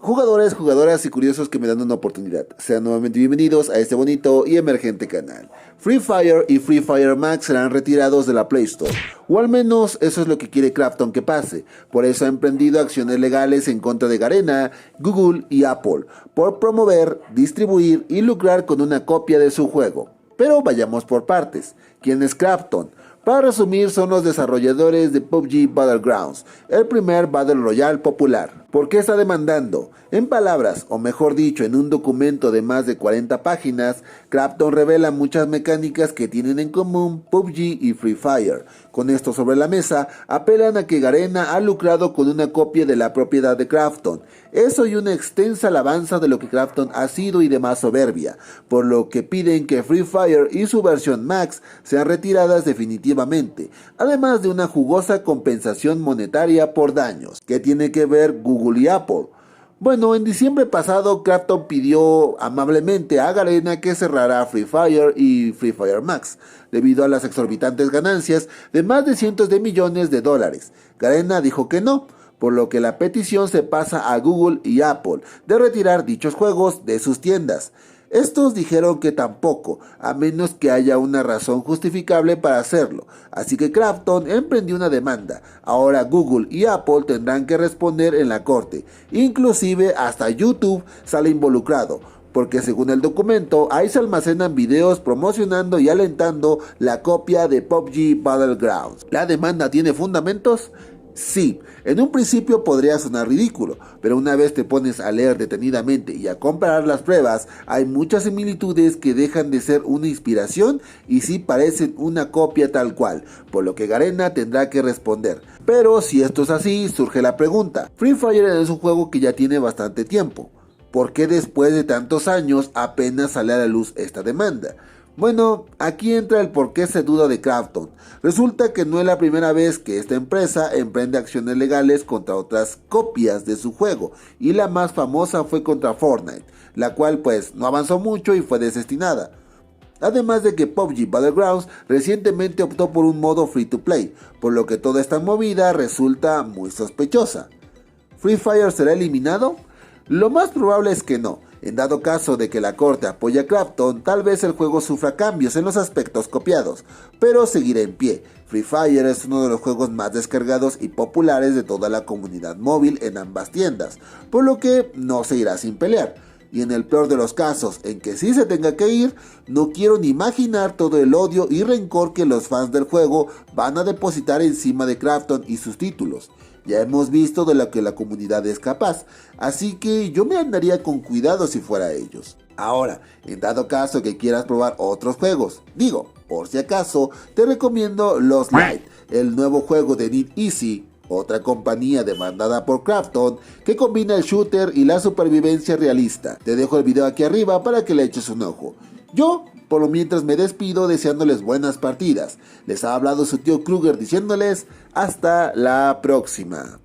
Jugadores, jugadoras y curiosos que me dan una oportunidad, sean nuevamente bienvenidos a este bonito y emergente canal. Free Fire y Free Fire Max serán retirados de la Play Store, o al menos eso es lo que quiere Krafton que pase. Por eso ha emprendido acciones legales en contra de Garena, Google y Apple, por promover, distribuir y lucrar con una copia de su juego. Pero vayamos por partes. ¿Quién es Krafton? Para resumir, son los desarrolladores de PUBG Battlegrounds, el primer Battle Royale popular. ¿Por qué está demandando? En palabras, o mejor dicho, en un documento de más de 40 páginas, Krafton revela muchas mecánicas que tienen en común PUBG y Free Fire. Con esto sobre la mesa, apelan a que Garena ha lucrado con una copia de la propiedad de Krafton. Eso y una extensa alabanza de lo que Krafton ha sido y demás soberbia, por lo que piden que Free Fire y su versión Max sean retiradas definitivamente, además de una jugosa compensación monetaria por daños. ¿Qué tiene que ver Google y Apple? Bueno, en diciembre pasado Krafton pidió amablemente a Garena que cerrara Free Fire y Free Fire Max, debido a las exorbitantes ganancias de más de cientos de millones de dólares. Garena dijo que no, por lo que la petición se pasa a Google y Apple de retirar dichos juegos de sus tiendas. Estos dijeron que tampoco, a menos que haya una razón justificable para hacerlo, así que Krafton emprendió una demanda. Ahora Google y Apple tendrán que responder en la corte, inclusive hasta YouTube sale involucrado, porque según el documento, ahí se almacenan videos promocionando y alentando la copia de PUBG Battlegrounds. ¿La demanda tiene fundamentos? Sí, en un principio podría sonar ridículo, pero una vez te pones a leer detenidamente y a comparar las pruebas, hay muchas similitudes que dejan de ser una inspiración y sí parecen una copia tal cual, por lo que Garena tendrá que responder. Pero si esto es así, surge la pregunta: Free Fire es un juego que ya tiene bastante tiempo. ¿Por qué después de tantos años apenas sale a la luz esta demanda? Bueno, aquí entra el por qué se duda de Krafton. Resulta que no es la primera vez que esta empresa emprende acciones legales contra otras copias de su juego, y la más famosa fue contra Fortnite, la cual pues no avanzó mucho y fue desestimada. Además de que PUBG Battlegrounds recientemente optó por un modo free to play, por lo que toda esta movida resulta muy sospechosa. ¿Free Fire será eliminado? Lo más probable es que no. En dado caso de que la corte apoye a Krafton, tal vez el juego sufra cambios en los aspectos copiados, pero seguirá en pie. Free Fire es uno de los juegos más descargados y populares de toda la comunidad móvil en ambas tiendas, por lo que no se irá sin pelear. Y en el peor de los casos, en que sí se tenga que ir, no quiero ni imaginar todo el odio y rencor que los fans del juego van a depositar encima de Krafton y sus títulos. Ya hemos visto de lo que la comunidad es capaz, así que yo me andaría con cuidado si fuera ellos. Ahora, en dado caso que quieras probar otros juegos, por si acaso, te recomiendo Lost Light, el nuevo juego de Need Easy, otra compañía demandada por Krafton que combina el shooter y la supervivencia realista. Te dejo el video aquí arriba para que le eches un ojo. Yo, por lo mientras, me despido deseándoles buenas partidas. Les ha hablado su tío Kruger diciéndoles hasta la próxima.